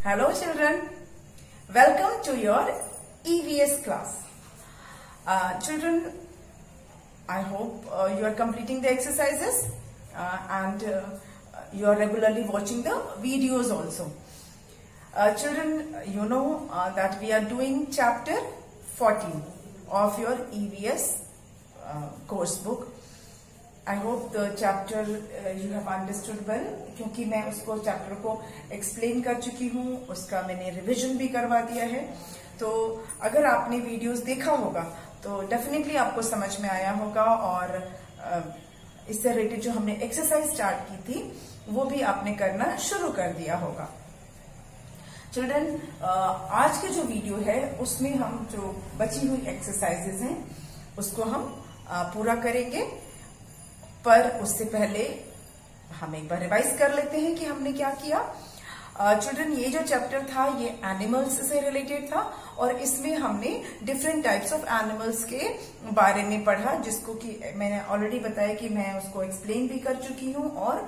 Hello children, welcome to your EVS class. Children, I hope you are completing the exercises and you are regularly watching the videos also. Children, you know that we are doing chapter 14 of your EVS course book. I hope the chapter you have understood well, क्योंकि मैं उसको chapter को explain कर चुकी हूँ, उसका मैंने revision भी करवा दिया है. तो अगर आपने वीडियोस देखा होगा तो डेफिनेटली आपको समझ में आया होगा और इससे रिलेटेड जो हमने एक्सरसाइज स्टार्ट की थी वो भी आपने करना शुरू कर दिया होगा. चिल्ड्रन, आज के जो वीडियो है उसमें हम जो बची हुई एक्सरसाइजेज हैं उसको हम पूरा करेंगे, पर उससे पहले हम एक बार रिवाइज कर लेते हैं कि हमने क्या किया. चिल्ड्रन, ये जो चैप्टर था ये एनिमल्स से रिलेटेड था और इसमें हमने डिफरेंट टाइप्स ऑफ एनिमल्स के बारे में पढ़ा, जिसको कि मैंने ऑलरेडी बताया कि मैं उसको एक्सप्लेन भी कर चुकी हूँ और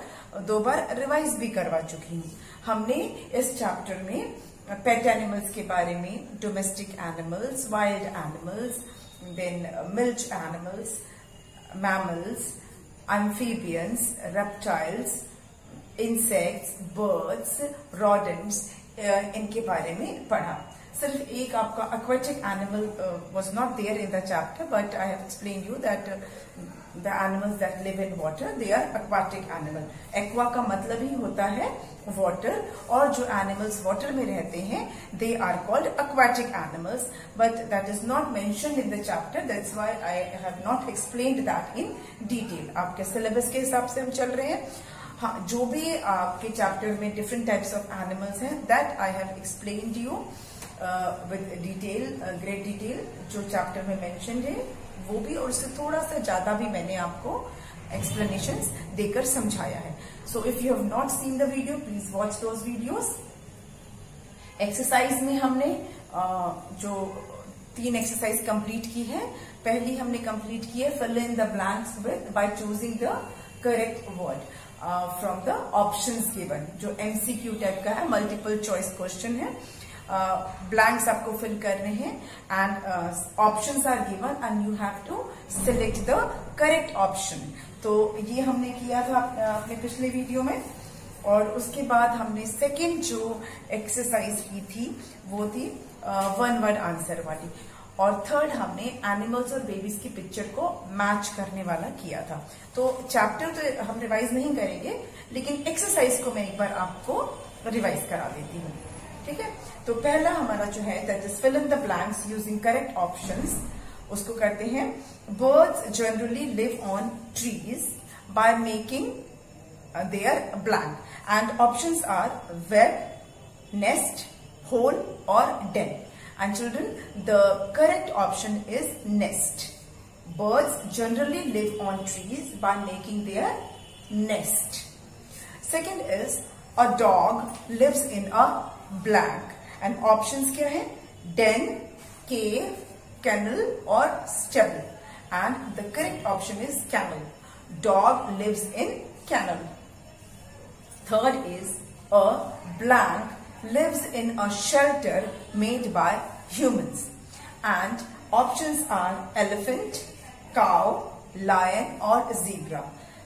2 बार रिवाइज भी करवा चुकी हूँ. हमने इस चैप्टर में पेट एनिमल्स के बारे में, domestic animals, wild animals, then milch animals, mammals, amphibians, reptiles, insects, birds, rodents, इनके बारे में पढ़ा. सिर्फ एक आपका aquatic animal was not there in the chapter, but I have explained you that the animals that live in water, they are aquatic animal. Aqua का मतलब ही होता है water, और जो animals water में रहते हैं they are called aquatic animals, but that is not mentioned in the chapter. That's why I have not explained that in detail. आपके सिलेबस के हिसाब से हम चल रहे हैं. हाँ, जो भी आपके चैप्टर में डिफरेंट टाइप्स ऑफ एनिमल्स हैं that I have explained you with detail, great detail. जो चैप्टर में मेंशन्ड है वो भी और उससे थोड़ा सा ज्यादा भी मैंने आपको एक्सप्लेनेशंस देकर समझाया है. So if you have not seen the video, please watch those videos. Exercise में हमने जो 3 एक्सरसाइज कंप्लीट की है. पहली हमने कंप्लीट की है fill in the blanks with by choosing the correct word from the options given, जो एमसीक्यू टाइप का है, मल्टीपल चॉइस क्वेश्चन है. ब्लैंक्स आपको फिल करने हैं and options are given and you have to select the correct option. तो ये हमने किया था अपने पिछले वीडियो में. और उसके बाद हमने सेकंड जो एक्सरसाइज की थी वो थी 1 वर्ड आंसर वाली. और थर्ड हमने एनिमल्स और बेबीज की पिक्चर को मैच करने वाला किया था. तो चैप्टर तो हम रिवाइज नहीं करेंगे, लेकिन एक्सरसाइज को मैं एक बार आपको रिवाइज करा देती हूँ. ठीक है, तो पहला हमारा जो है that is fill in the blanks using correct options. उसको करते हैं. Birds generally live on trees by making their blank and options are web, nest, hole और den. And children, the correct option is nest. Birds generally live on trees by making their nest. Second is a dog lives in a blank. And options क्या है? Den, cave, kennel or stable. And the correct option is camel. Dog lives in kennel. Third is a blank lives in a shelter made by humans, and options are elephant, cow, lion or zebra.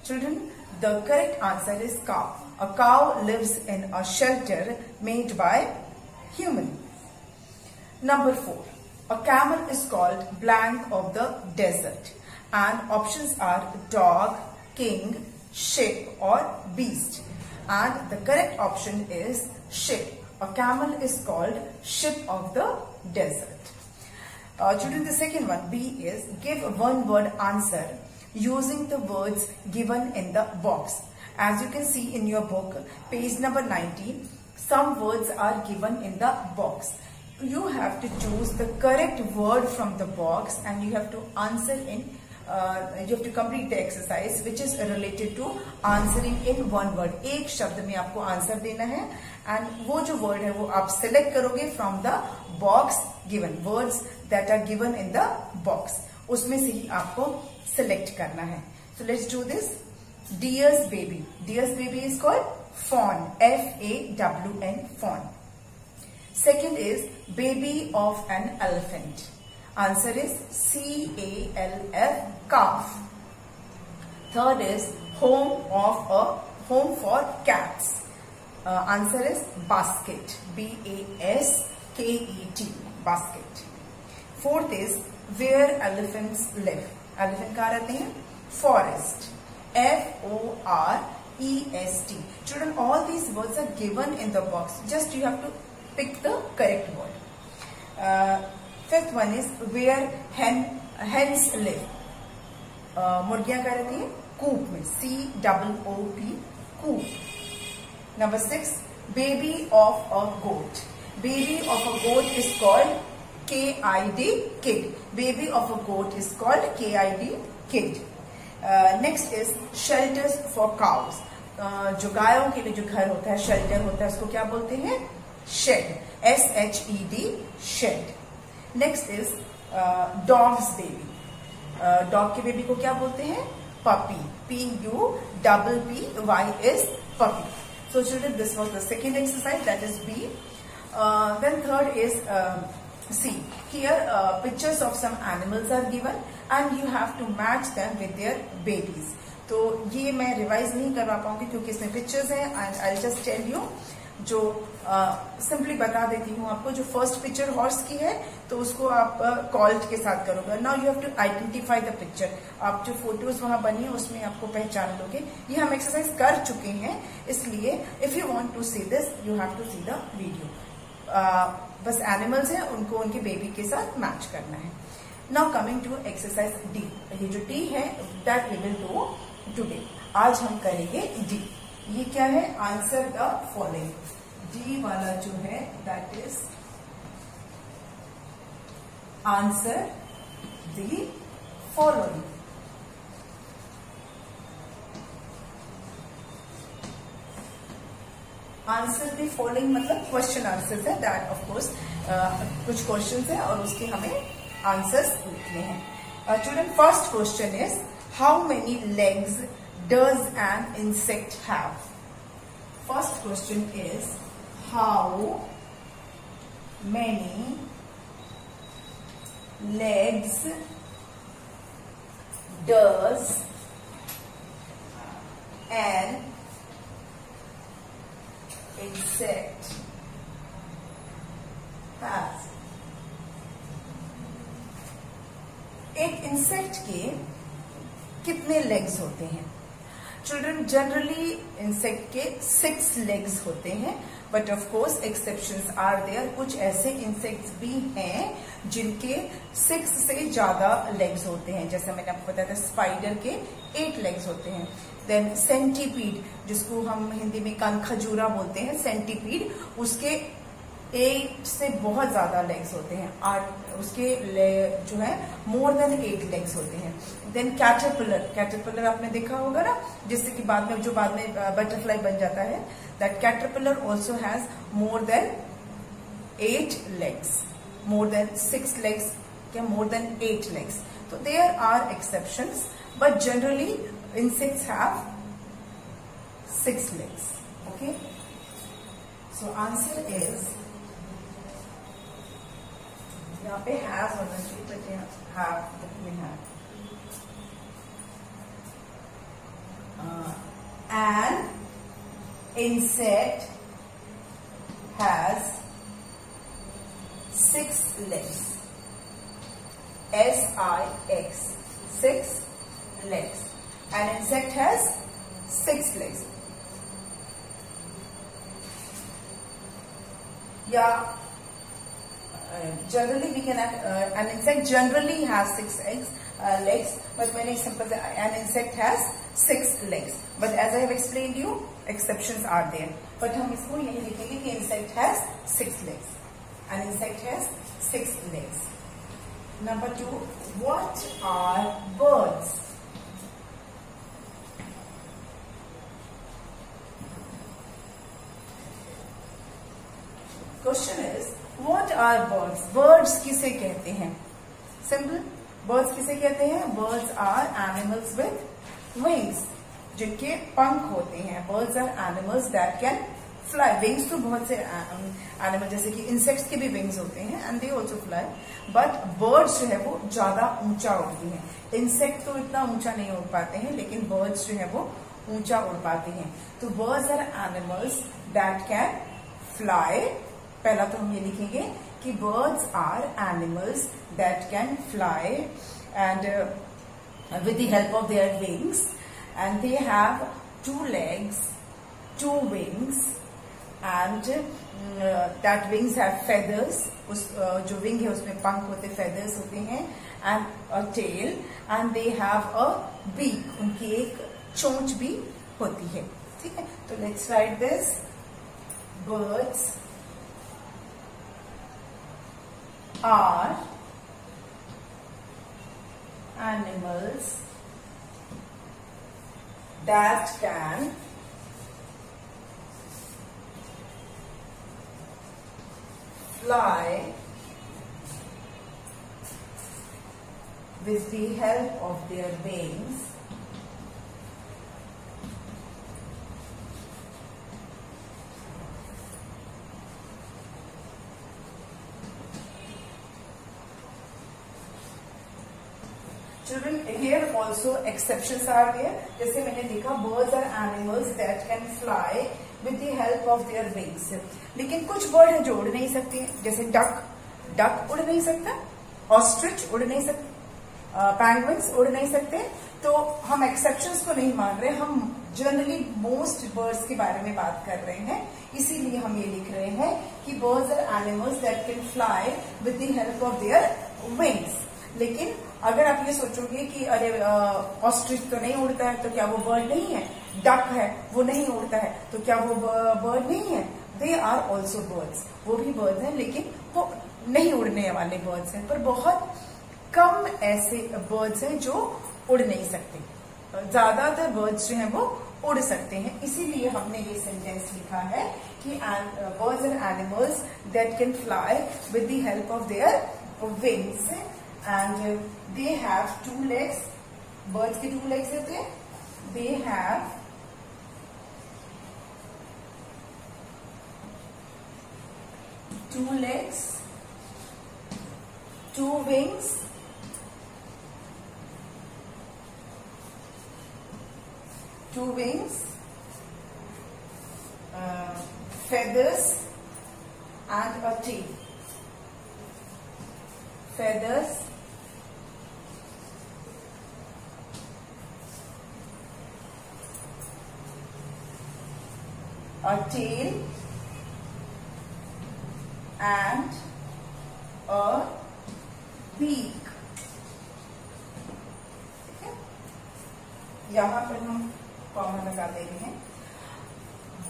Children, the correct answer is cow. A cow lives in a shelter made by human. Number 4, a camel is called blank of the desert, and options are dog, king, sheep or beast. And the correct option is sheep. A camel is called sheep of the desert. Children, the second one, B, is give 1 word answer using the words given in the box. As you can see in your book, page number 19, some words are given in the box. You have to choose the correct word from the box and you have to answer in you have to complete the exercise which is related to answering in 1 word. एक शब्द में आपको answer देना है and वो जो word है वो आप सिलेक्ट करोगे from the box given. Words that are given in the box, उसमें से ही आपको सिलेक्ट करना है. So let's do this. Deer's baby. Deer's baby is called fawn, F-A-W-N, fawn. Second is baby of an elephant. Answer is CALF, calf. Third is home for cats. Answer is basket, BASKET, basket. Fourth is where elephants live. Elephant कहाँ रहते हैं? Forest, FOREST. Children, all these words are given in the box. Just you have to pick the correct word. Fifth one is where hens live. मुर्गियां कहाँ रहती हैं? कूप में, COOP, coop. Number 6, baby of a goat. Baby of a goat is called KID, kid. Baby of a goat is called KID, kid. Next is shelters for cows. जो गायों के लिए जो घर होता है, शेल्टर होता है, उसको क्या बोलते हैं? Shed, SHED, shed. Next is dog's baby. Dog के बेबी को क्या बोलते हैं? Puppy, PUPPY is puppy. So children, this was the second exercise, that is B. Then third is C. Here pictures of some animals are given and you have to match them with their babies. तो ये मैं revise नहीं करवा पाऊंगी क्योंकि इसमें pictures हैं. And I just tell you, जो सिंपली बता देती हूँ आपको. जो फर्स्ट पिक्चर हॉर्स की है तो उसको आप कॉल्ट के साथ करोगे. Now you have to identify the picture. आप जो फोटोज वहां बनी है उसमें आपको पहचान लोगे. ये हम एक्सरसाइज कर चुके हैं, इसलिए if you want to see this you have to see the video. बस एनिमल्स हैं, उनको उनके बेबी के साथ मैच करना है. Now coming to exercise D. ये जो डी है that we will do today. आज हम करेंगे डी. ये क्या है? Answer the following. डी वाला जो है that is answer the following. Answer the following मतलब क्वेश्चन आंसर है. दैट ऑफ कोर्स कुछ क्वेश्चन है और उसके हमें आंसर्स लिखने हैं. Children, first question is how many legs does an insect have? First question is how many legs does an insect have? एक इंसेक्ट के कितने लेग्स होते हैं? चिल्ड्रन, जनरली इंसेक्ट के 6 लेग्स होते हैं, but of course exceptions are there. कुछ ऐसे इंसेक्ट्स भी हैं जिनके 6 से ज्यादा लेग्स होते हैं. जैसे मैंने आपको बताया था स्पाइडर के 8 लेग्स होते हैं. देन सेंटीपीड, जिसको हम हिंदी में कानखजूरा बोलते हैं, सेंटीपीड, उसके 8 से बहुत ज्यादा लेग्स होते हैं. 8 उसके जो है मोर देन 8 लेग्स होते हैं. देन कैटरपिलर आपने देखा होगा ना, जिससे कि बाद में बटरफ्लाई बन जाता है. That caterpillar also has more than 8 legs, more than 6 legs, क्या मोर देन 8 लेग्स. तो there are exceptions, but generally insects have 6 legs. Okay, so answer is, यहाँ पे हैज होना चाहिए, बट यहाँ have. An insect has 6 legs. SIX, 6 legs. An insect has 6 legs. Yeah. Generally we can an insect generally has 6 legs, but many examples an insect has 6 legs. But as I have explained you, exceptions are there. But हम इसको यही लिखेंगे कि insect has 6 legs. An insect has 6 legs. Number 2, what are birds? Question is, what are birds? Birds किसे कहते हैं? Simple. Birds किसे कहते हैं? Birds are animals with wings, जिनके पंख होते हैं. Birds are animals that can fly, wings तो बहुत से एनिमल जैसे कि इंसेक्ट्स के भी विंग्स होते हैं and they also fly, but birds जो है वो ज्यादा ऊंचा उड़ती हैं। इंसेक्ट तो इतना ऊंचा नहीं उड़ पाते हैं, लेकिन बर्ड्स जो है वो ऊंचा उड़ पाते हैं। तो birds are animals that can fly. पहला तो हम ये लिखेंगे कि birds are animals that can fly and with the help of their wings, and they have 2 legs, 2 wings, and that wings have feathers. उस जो wing है उसमें पंख होते, feathers होते हैं, and a tail, and they have a beak. उनकी एक चोंच भी होती है। ठीक है, तो let's write this. Birds are animals that can fly with the help of their wings Children, here also exceptions are there. जैसे मैंने देखा birds are animals that can fly with the help of their wings. लेकिन कुछ bird है जो उड़ नहीं सकते, जैसे डक उड़ नहीं सकता, ऑस्ट्रिच उड़ नहीं सकते, पैंगुइन्स उड़ नहीं सकते। तो हम एक्सेप्शंस को नहीं मान रहे, हम जनरली मोस्ट बर्ड्स के बारे में बात कर रहे हैं, इसीलिए हम ये लिख रहे हैं कि birds are animals that can fly with the help of their wings. लेकिन अगर आप ये सोचोगे कि अरे ऑस्ट्रिच तो नहीं उड़ता है तो क्या वो बर्ड नहीं है, डक है वो नहीं उड़ता है तो क्या वो बर्ड नहीं है? दे आर ऑल्सो बर्ड्स, वो भी बर्ड्स हैं, लेकिन वो नहीं उड़ने वाले बर्ड्स हैं। पर बहुत कम ऐसे बर्ड्स हैं जो उड़ नहीं सकते, ज्यादातर बर्ड्स जो हैं वो उड़ सकते हैं। इसीलिए हमने ये सेंटेंस लिखा है कि birds are animals that can fly with the help of their wings and they have 2 legs. Birds के 2 legs होते हैं. They have 2 legs, 2 wings, feathers and a tail. Feathers, a tail and a beak. ठीक है, यहां पर हम comma लगा दे रहे हैं।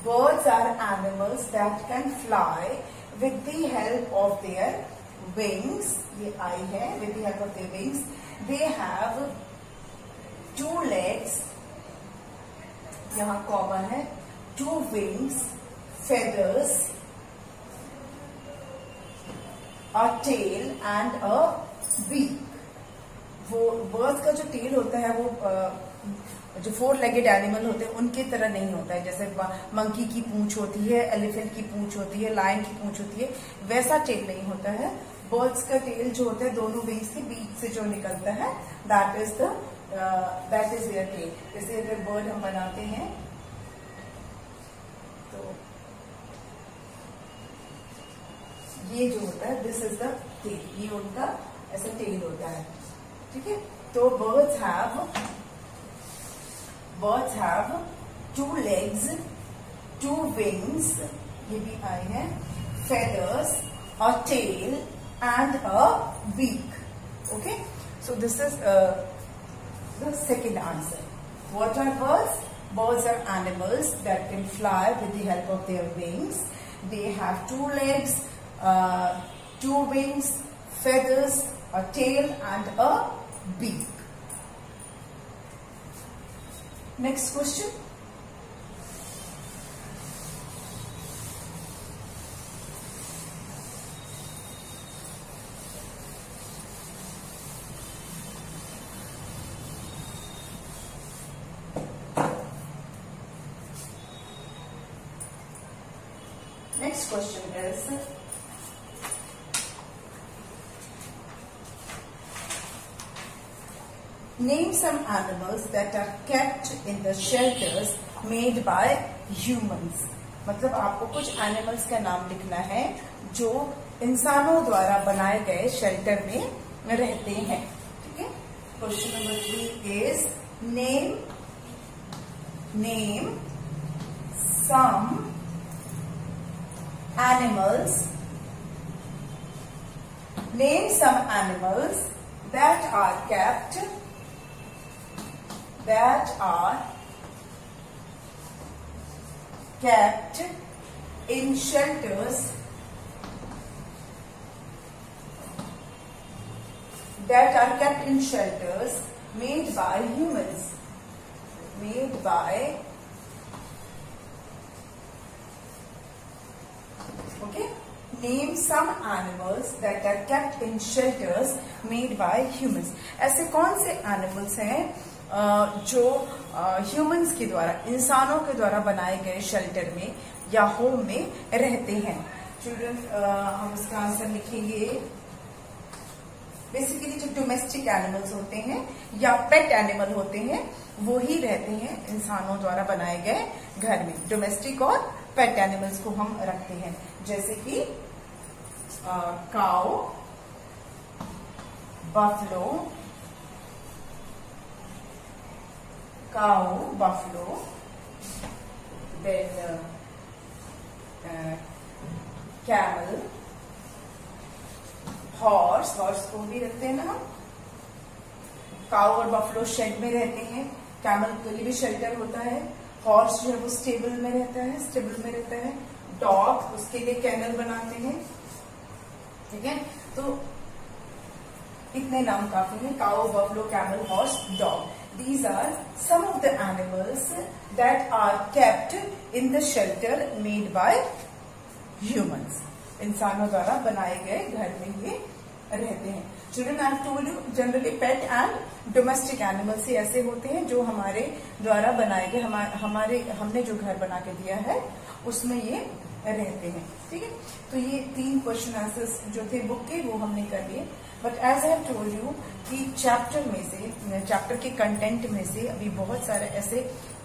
Birds are animals that can fly with the help of their wings. ये आई है, with the help of their wings. They have 2 legs, यहाँ कॉमा है, 2 wings, feathers, a tail and a beak. वो बर्ड्स का जो टेल होता है वो जो 4-legged एनिमल होते हैं उनके तरह नहीं होता है। जैसे मंकी की पूंछ होती है, एलिफेंट की पूंछ होती है, लायन की पूंछ होती है, वैसा टेल नहीं होता है। बर्ड्स का टेल जो होता है दोनों विंग्स के बीच से जो निकलता है, दैट इज देयर टेल। जैसे अगर बर्ड हम बनाते हैं तो ये जो होता है दिस इज द टेल, ये उनका ऐसा टेल होता है। ठीक है, तो birds have 2 legs, 2 wings, ये भी आई है, feathers, a tail and a beak. Okay, so this is the second answer. What are birds? Birds are animals that can fly with the help of their wings. They have 2 legs, 2 wings, feathers, a tail and a beak. Next question. Next question is name some animals that are kept in the shelters made by humans. मतलब आपको कुछ animals का नाम लिखना है जो इंसानों द्वारा बनाए गए शेल्टर में रहते हैं. ठीक है. Question number 3 is name some animals that are kept in shelters made by humans. Okay, name some animals that are kept in shelters made by humans. ऐसे कौन से एनिमल्स हैं जो ह्यूमंस के द्वारा, इंसानों के द्वारा बनाए गए शेल्टर में या होम में रहते हैं. चिल्ड्रन, हम इसका आंसर लिखेंगे. बेसिकली जो डोमेस्टिक एनिमल्स होते हैं या पेट एनिमल होते हैं वो ही रहते हैं इंसानों द्वारा बनाए गए घर में. डोमेस्टिक और पेट एनिमल्स को हम रखते हैं, जैसे कि काऊ, बफलो, then कैमल, हॉर्स को भी रखते हैं ना हम. काऊ और बफलो शेड में रहते हैं. कैमल के लिए भी शेल्टर होता है. हॉर्स जो है वो स्टेबल में रहता है. डॉग, उसके लिए कैनल बनाते हैं. ठीक है, तो इतने नाम काफी हैं. Cow, buffalo, camel, horse, dog. These are some of the animals that are kept in the shelter made by humans. इंसानों द्वारा बनाए गए घर में ये रहते हैं. Children, I have told you generally pet and domestic animals ही ऐसे होते हैं जो हमारे द्वारा बनाए गए, हमने जो घर बना के दिया है उसमें ये रहते हैं. ठीक है, तो ये 3 क्वेश्चन आंसर्स जो थे बुक के वो हमने कर लिए. But as I have told you कि चैप्टर के कंटेंट में से अभी बहुत सारे ऐसे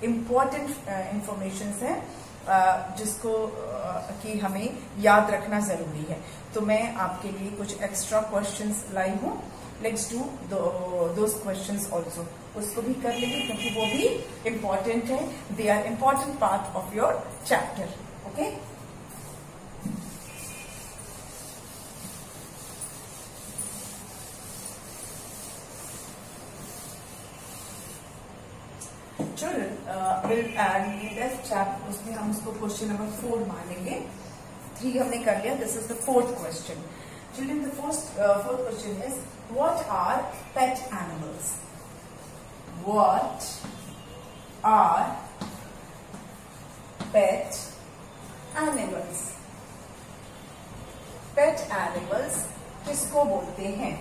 इम्पोर्टेंट इंफॉर्मेशन हैं जिसको कि हमें याद रखना जरूरी है. तो मैं आपके लिए कुछ एक्स्ट्रा क्वेश्चंस लाई हूँ. Let's do those questions also. उसको भी कर लेंगे क्योंकि वो भी इम्पोर्टेंट है. They are important part of your chapter. Okay, उसमें हम उसको क्वेश्चन नंबर 4 मानेंगे. 3 हमने कर लिया. This is the 4th question. Children, the fourth question is what are pet animals. What are pet animals. Pet animals किसको बोलते हैं?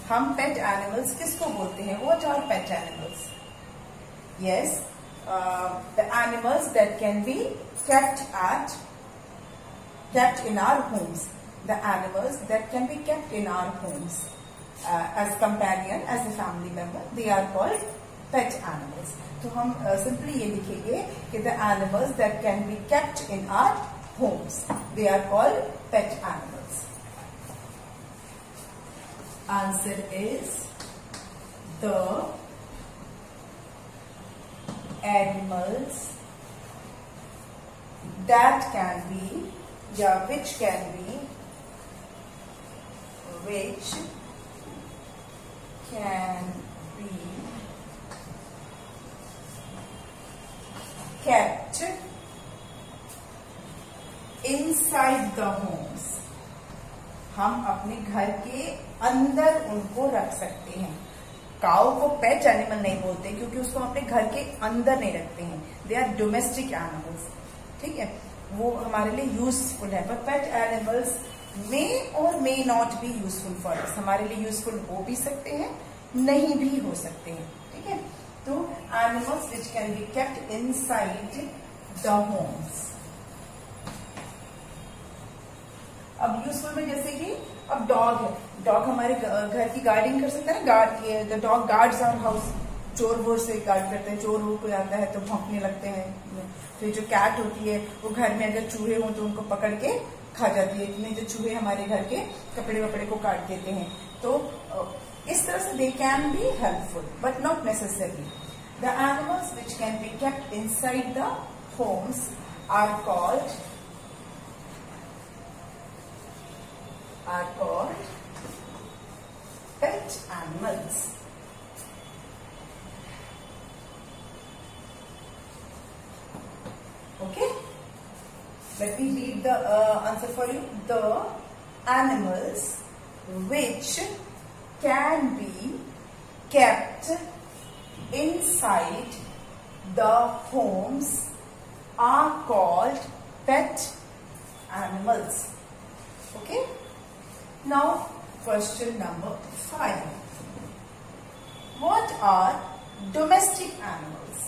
हम पेट एनिमल्स किसको बोलते हैं? What are pet animals? Yes, the animals that can be kept in our homes. The animals that can be kept in our homes as companion, as a family member, they are called pet animals. तो हम simply ये लिखेंगे कि the animals that can be kept in our homes, they are called pet animals. Answer is the animals that can be या which can be kept inside the homes. हम अपने घर के अंदर उनको रख सकते हैं. काऊ को पेट एनिमल नहीं बोलते क्योंकि उसको अपने घर के अंदर नहीं रखते हैं. They are domestic animals. ठीक है, वो हमारे लिए यूजफुल है. पर पेट एनिमल्स मे और may not be useful for अस. हमारे लिए यूजफुल हो भी सकते हैं, नहीं भी हो सकते हैं. ठीक है, तो animals which can be kept inside the Holmes. अब यूजफुल में जैसे कि अब डॉग है, डॉग हमारे घर की गार्डिंग कर सकता है ना, the dog guards our house, चोर वोर से गार्ड करते हैं, चोर वोर कोई आता है तो भौंकने लगते हैं। फिर जो कैट होती है वो घर में अगर चूहे हों तो उनको पकड़ के खा जाती है, इतने जो चूहे हमारे घर के कपड़े वपड़े को काट देते हैं। तो इस तरह से they can be helpful but not necessary. The animals which can be kept inside the homes are called pet animals. Okay, let me read the answer for you. The animals which can be kept inside the homes are called pet animals. Okay, now question number 5. What are domestic animals?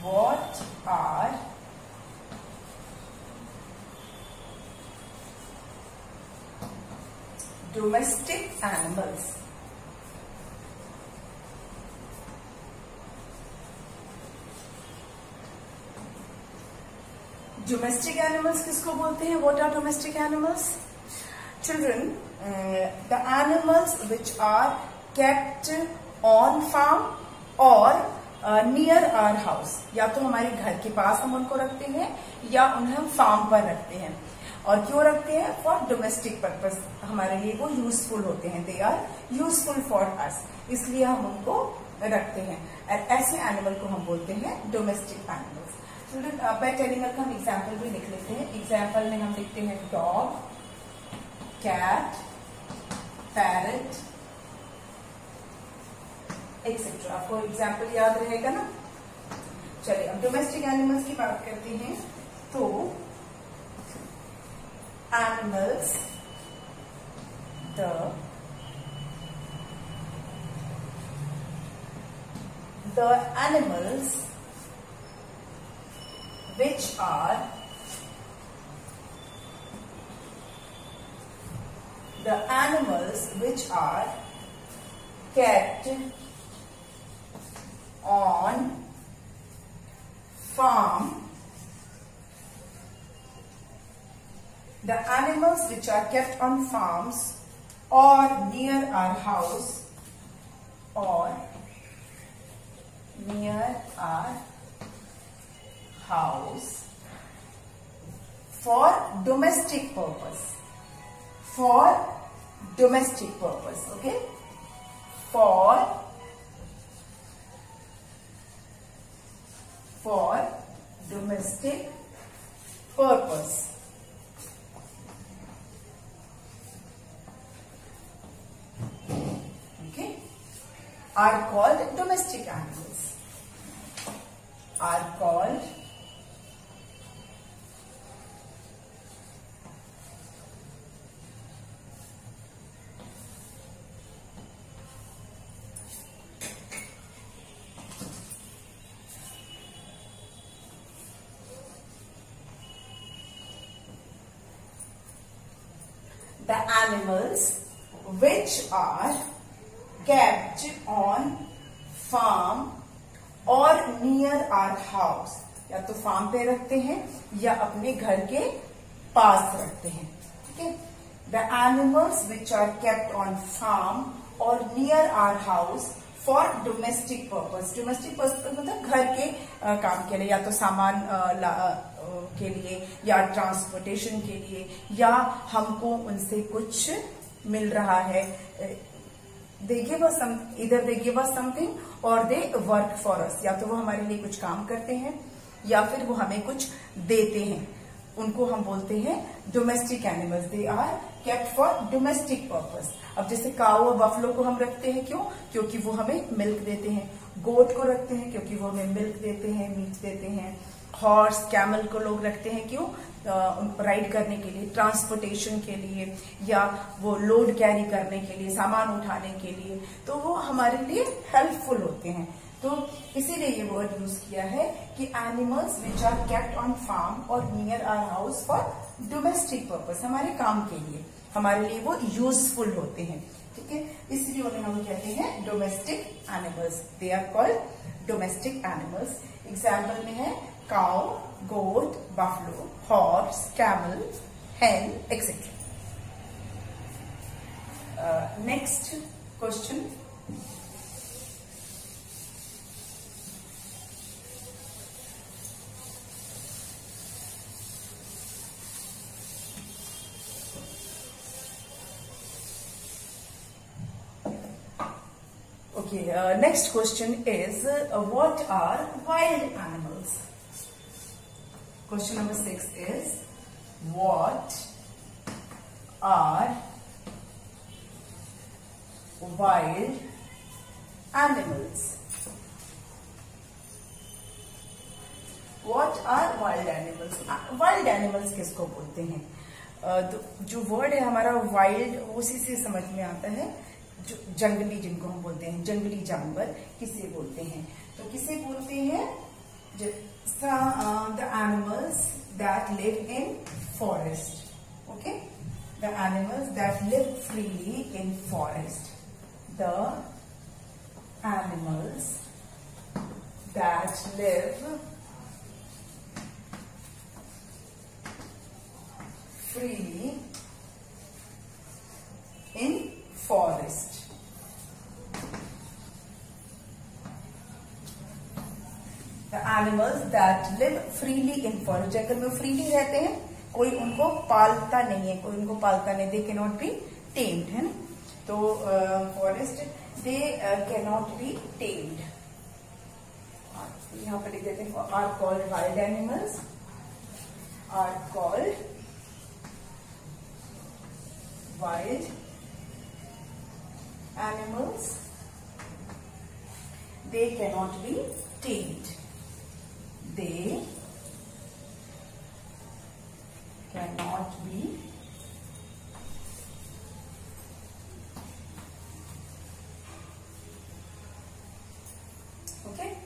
What are domestic animals? Domestic animals किसको बोलते हैं? What are domestic animals? Children, the animals which are kept on farm or near our house, या तो हमारे घर के पास हम उनको रखते हैं या उन्हें हम फार्म पर रखते हैं। और क्यों रखते हैं? फॉर डोमेस्टिक पर्पस, हमारे लिए वो यूजफुल होते हैं, they are useful for us, इसलिए हम उनको रखते हैं। ऐसे एनिमल को हम बोलते हैं domestic animals. Children, pet animal का हम एग्जाम्पल भी लिख लेते हैं। एग्जाम्पल में हम लिखते हैं डॉग, कैट, पैरट एक्सेट्रा। आपको एग्जाम्पल याद रहेगा ना? चलिए अब डोमेस्टिक एनिमल्स की बात करते हैं। तो animals, the animals which are kept on farm, the animals which are kept on farms or near our house for domestic purpose, okay, for domestic purpose. Okay, are called domestic animals, are called the animals which are kept on farm or near our house, या तो farm पे रखते हैं या अपने घर के पास रखते हैं। ठीक है, the animals which are kept on farm और near our house for domestic purpose. Domestic purpose मतलब घर के काम के लिए, या तो सामान के लिए या ट्रांसपोर्टेशन के लिए, या हमको उनसे कुछ मिल रहा है। दे गिव अस सम, इधर दे गिव अस समथिंग और दे वर्क फॉर अस, या तो वो हमारे लिए कुछ काम करते हैं या फिर वो हमें कुछ देते हैं। उनको हम बोलते हैं domestic animals, they are kept for domestic purpose. अब जैसे काऊ और बफलो को हम रखते हैं, क्यों? क्योंकि वो हमें मिल्क देते हैं। गोट को रखते हैं क्योंकि वो हमें मिल्क देते हैं, मीट देते हैं। हॉर्स, कैमल को लोग रखते हैं, क्यों? राइड करने के लिए, ट्रांसपोर्टेशन के लिए, या वो लोड कैरी करने के लिए, सामान उठाने के लिए, तो वो हमारे लिए हेल्पफुल होते हैं। तो इसीलिए ये वर्ड यूज किया है कि animals which are kept on farm और near our house for domestic purpose, हमारे काम के लिए, हमारे लिए वो यूजफुल होते हैं, ठीक है। इसलिए उन्हें हम कहते हैं domestic animals, they are called domestic animals. Example में है cow, goat, buffalo, horse, camel, hen, etc. Next question. Okay, next question is what are wild animals? Question number 6 is what are wild animals? What are wild animals? Wild animals किसको बोलते हैं? तो जो word है हमारा wild, उसी से समझ में आता है जो जंगली, जिनको हम बोलते हैं जंगली जानवर, किसे बोलते हैं? तो किसे बोलते हैं? The animals that live in forest, okay, the animals that live freely in forest, the animals that live freely in forest. The animals that live freely in forest. जंगल में फ्रीली रहते हैं, कोई उनको पालता नहीं है, कोई उनको पालता नहीं, they cannot be tamed, है ना। तो forest they cannot be tamed. यहाँ पर लिख देते हैं are called wild animals, are called wild animals. They cannot be tamed. They cannot be okay.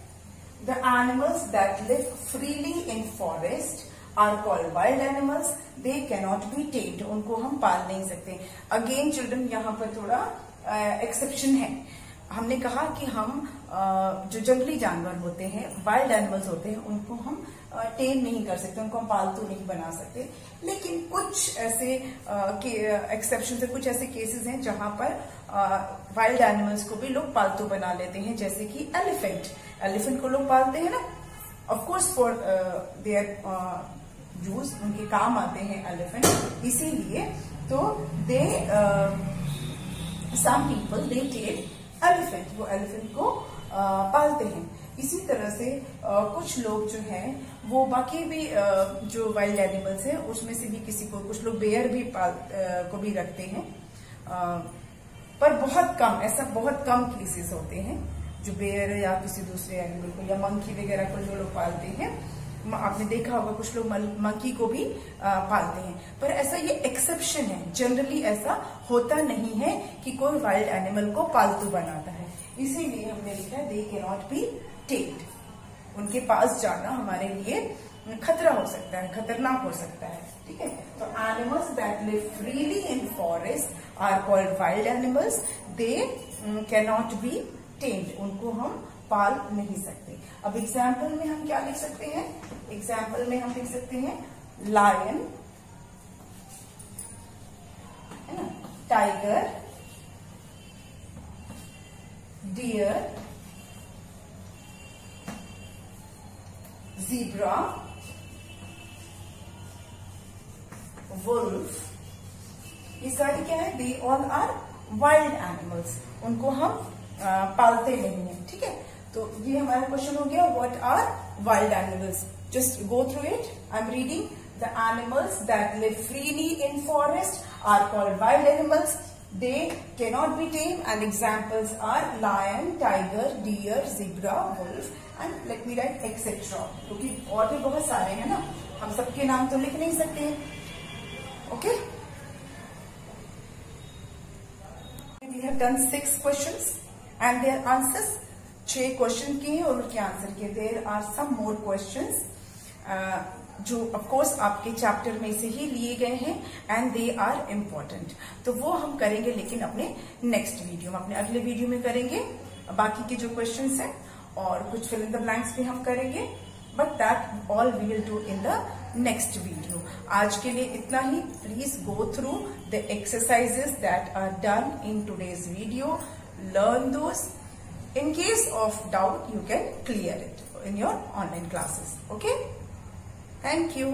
The animals that live freely in forest are called wild animals. They cannot be tamed. उनको हम पाल नहीं सकते. Again children, यहाँ पर थोड़ा exception है. हमने कहा कि हम जो जंगली जानवर होते हैं, वाइल्ड एनिमल्स होते हैं, उनको हम टेम नहीं कर सकते, उनको हम पालतू नहीं बना सकते. लेकिन कुछ ऐसे एक्सेप्शन है, कुछ ऐसे केसेस हैं जहां पर वाइल्ड एनिमल्स को भी लोग पालतू बना लेते हैं, जैसे कि एलिफेंट. एलिफेंट को लोग पालते हैं ना, of course for their use, उनके काम आते हैं एलिफेंट, इसीलिए तो they some people they take elephant, वो एलिफेंट को पालते हैं. इसी तरह से कुछ लोग जो हैं वो बाकी भी जो वाइल्ड एनिमल्स हैं उसमें से भी किसी को, कुछ लोग बेयर भी को भी रखते हैं, पर बहुत कम, ऐसा बहुत कम केसेस होते हैं जो बेयर या किसी दूसरे एनिमल को या मंकी वगैरह को जो लोग पालते हैं. आपने देखा होगा कुछ लोग मंकी को भी पालते हैं, पर ऐसा ये एक्सेप्शन है. जनरली ऐसा होता नहीं है कि कोई वाइल्ड एनिमल को पालतू बनाता है. इसीलिए हमने लिखा है दे कैन नॉट बी टेम्ड. उनके पास जाना हमारे लिए खतरा हो सकता है, खतरनाक हो सकता है. ठीक है, तो animals that live freely in forest are called wild animals. They can not be tamed. उनको हम पाल नहीं सकते. अब एग्जाम्पल में हम क्या लिख सकते हैं? एग्जाम्पल में हम लिख सकते हैं लायन, है ना, टाइगर, डियर, ज़ीब्रा, वुल्फ. ये सारे क्या है? They all are wild animals. उनको हम पालते नहीं है. ठीक है, तो ये हमारा क्वेश्चन हो गया what are wild animals. Just go through it. I am reading the animals that live freely in forest are called wild animals. They cannot be tame and examples are lion, tiger, deer, zebra, wolf and let me write etcetera. क्योंकि और भी बहुत सारे हैं ना, हम सबके नाम तो लिख नहीं सकते हैं. Okay, we have done 6 questions and their answers. 6 question किए हैं और उनके आंसर किए. There are some more questions. जो ऑफ कोर्स आपके चैप्टर में से ही लिए गए हैं एंड दे आर इम्पोर्टेंट। तो वो हम करेंगे लेकिन अपने नेक्स्ट वीडियो में, अपने अगले वीडियो में करेंगे। बाकी के जो क्वेश्चंस हैं और कुछ फिल इन द ब्लैंक्स भी हम करेंगे, but that all we will do in the next video. आज के लिए इतना ही। Please go through the exercises that are done in today's video, learn those. In case of doubt, you can clear it in your online classes. Okay? Thank you.